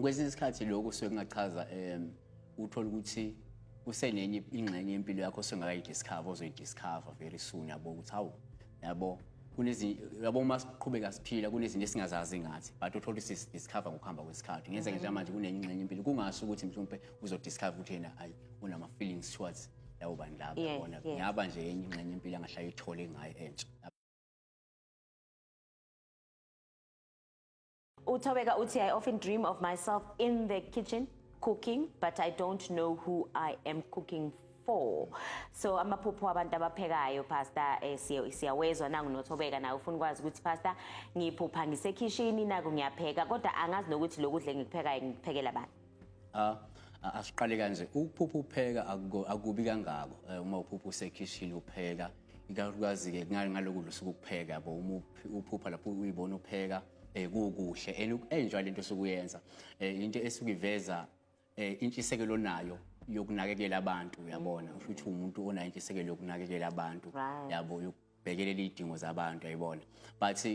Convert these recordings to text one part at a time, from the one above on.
kwesinye isikhathi lokho sokungachaza uthola ukuthi usenenye ingxenye yempilo yakho sengakayidiscover ozoyidiscover very soon yabo ukuthi hawu yabo yabo masiqhubeka siphila kunezinto esingazazi ngathi but uthola ukuthi discover ngokuhamba kwesikhathi ngeze nje manje kunengxenye impilo kungaso ukuthi mhlawumbe uzodiscover ukuthi yena ayi unama feelings towards labo bantu laba yabona ngiyaba nje enye ingxenye impilo angahlala ithole ngayo entsha. Uthobeka uthi I often dream of myself in the kitchen cooking but I don't know who I am cooking for. So amaphupho abantu abaphekayo pastor siyawezwa nangu nothobeka nawe ufuna ukwazi ukuthi pastor ngiphupha ngisekitchen naku ngiyapheka kodwa angazi nokuthi lokudle ngikuphekayo ngikuphekela abantu. Asiqale kanje ukuphupha upheka akubi kangako uma uphupha usekitchen upheka ikakhulukazi ke ngalokudla sokupheka yabo uma uphupha lapho uyibona upheka kukuhle enjoy lento sokuyenza into esukuveza intshisekelo nayo yokunakekela abantu uyabona usho ukuthi umuntu onayo intshisekelo yokunakekela abantu yabo yokubhekelela izidingo zabantu ayibona but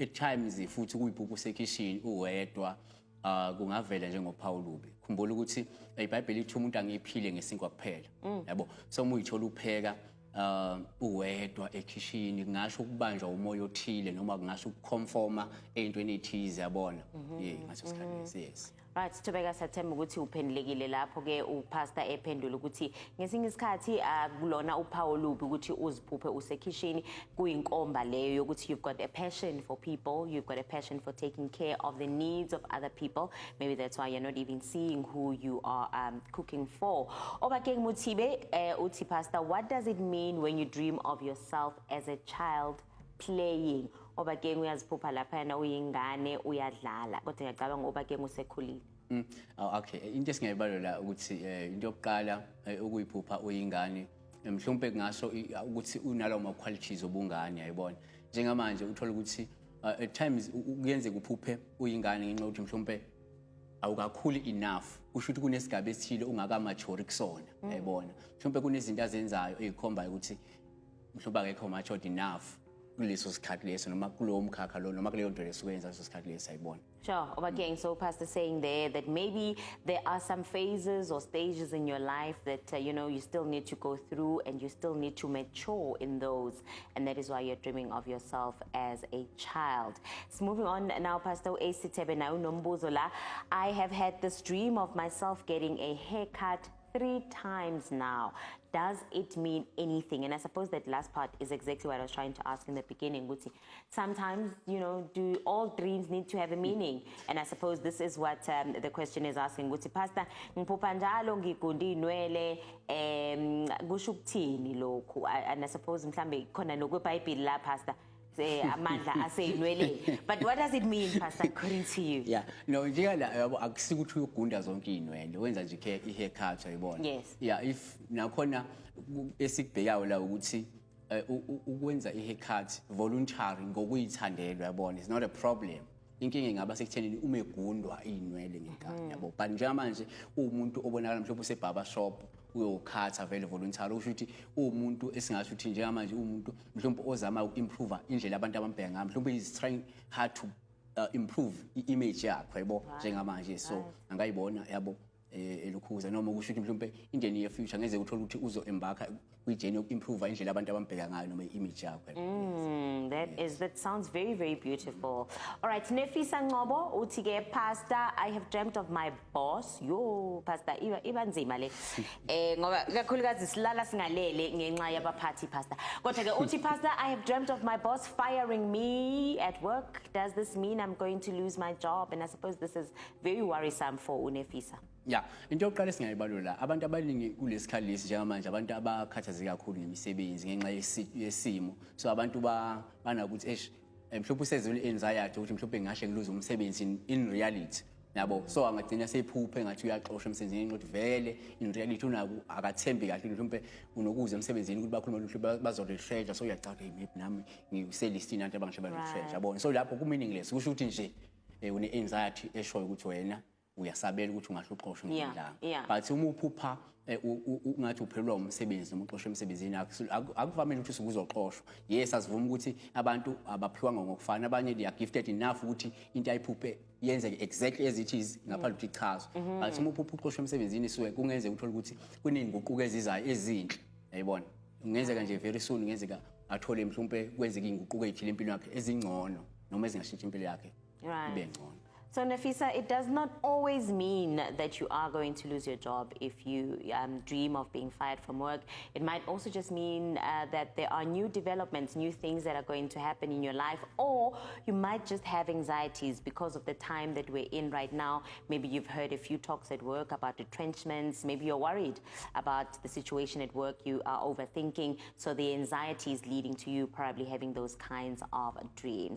at times futhi kuyiphupha usekitchen uwedwa kungavela njengoPawulubi khumbula ukuthi iBhayibheli lithi umuntu angiphile ngesinkwa kuphela yabo so uma uyithola upheka uwedwa ekitchen kungasho ukubanjwa umoya othile noma kungasho ukuconforma ezintweni ezithize yabona ngaso isikhathi yes. Right, Thobeka sathemba ukuthi uphendulekile lapho ke upastor ephendula ukuthi ngesinye isikhathi kulona uPawulubi ukuthi uziphuphe usekitchen kuyinkomba leyo yokuthi you've got a passion for people, you've got a passion for taking care of the needs of other people. Maybe that's why you're not even seeing who you are cooking for. Obake Muthibe uthi pastor, what does it mean when you dream of yourself as a child playing? Obake uyaziphupha lapha na uyingane uyadlala kodwa ngiyacabanga obake usekhulile. Okay, into esingayibalola ukuthi into yokuqala ukuyiphupha uyingane mhlawumbe kungasho ukuthi unalo ama qualities obungane ayibona njengamanje uthola ukuthi at times kuyenze kuphuphe uyingane ngenxa ukuthi mhlawumbe awukakhulu enough kusho ukuthi kunesigaba esithile ungakamature kusona ayibona mhlawumbe kunezinto azenzayo ezikhomba ukuthi mhlawumbe akekho mature enough kuleso sikhathi leso noma kulowo mkhakha lo noma kuleyo nto lesukwenza leso sikhathi leso ayibona. Sure, Obakeng, so pastor saying there that maybe there are some phases or stages in your life that you still need to go through and you still need to mature in those, and that is why you're dreaming of yourself as a child. So moving on now, Pastor Esitebe na unombuzo la. I have had this dream of myself getting a haircut 3 times now. Does it mean anything? And I suppose that last part is exactly what I was trying to ask in the beginning. Sometimes, do all dreams need to have a meaning? And I suppose this is what the question is asking. Pastor, ngiphupha njalo ngigunda inwele kusho ukuthini lokhu? And I suppose mhlambe khona nokweBhayibheli la pastor. But what does it mean, Pastor, according to you? Yeah, no, njengala akusikuthi uyogunda zonke inwele wenza nje i-haircut ayibona. Yes. Yeah, if nakhona esikubhekayo la ukuthi ukwenza i-haircut voluntary ngokuyithandela yabona it's not a problem. Inkinga ingaba sekuthenini uma egundwa inwele ngenkani yabo but njengamanje umuntu obonakala mhlawumbe usebaba shop uyokhatha vele voluntary usho ukuthi umuntu esingasho ukuthi njengamanje umuntu mhlawumbe ozama ukuimprove indlela abantu abambheka ngayo mhlawumbe is trying hard to improve i-image yakhe yabo njengamanje so angayibona yabo elukhuza noma kusho ukuthi mhlawumbe in the near future ngeze uthola ukuthi uzo-embarka kwi-journey yoku-improve indlela abantu abambheka ngayo noma i-image yakhe. That sounds very, very beautiful. All right, Nefisa Ngobo uthi ke pastor, I have dreamt of my boss. Yo pastor iba nzima le. Ngoba kakhulukazi silala singalele ngenxa yabaphathi pastor. Kodwa ke uthi pastor, I have dreamt of my boss firing me at work. Does this mean I'm going to lose my job? And I suppose this is very worrisome for uNefisa. Yeah, into yokuqala singayibalola abantu abaningi kulesikhali lesi njengamanje abantu abakhathazeka kakhulu ngemisebenzi ngenxa yesimo so abantu banakuthi mhlawumbe usezwe anxiety ukuthi mhlawumbe ngashe ngiluze umsebenzi in reality yabo so angagcina seyiphuphe ngathi uyaxoshwa emsebenzini ukuthi vele in reality unaku akathembi kahle mhlawumbe unokuza emsebenzini ukuthi bakhuluma mhlawumbe bazorefresh so uyacala maybe nami ngiselistini abantu abangisho ba refresh yabona so lapho ku meaningless kusho ukuthi nje une anxiety eshoyo ukuthi wena uyasabela ukuthi ungahle uxoshwe Yeah, ngelanga. yeah. But uma uphupha ungathi uphelelwa umsebenzi noma uxoshwe emsebenzini akuvamile ukuthi usuke uzoxoshwa. Yes, asivuma ukuthi abantu abaphiwanga ngokufana, abanye they are gifted enough ukuthi into ayiphuphe yenzeke exactly as it is ngaphandle ukuthi ichazwe. But uma uphupha uxoshwe emsebenzini suke kungenzeka uthole ukuthi kuney'nguquko ezizayo ezinhle, yayibona. Kungenzeka nje very soon kungenzeka athole mhlawumbe kwenzeka iy'nguquko ey'thile empilweni yakhe ezingcono noma ezingashintsha impilo yakhe ibe ngcono. So Nafisa, it does not always mean that you are going to lose your job if you dream of being fired from work. It might also just mean that there are new developments, new things that are going to happen in your life, or you might just have anxieties because of the time that we're in right now. Maybe you've heard a few talks at work about retrenchments. Maybe you're worried about the situation at work. You are overthinking. So the anxiety is leading to you probably having those kinds of dreams.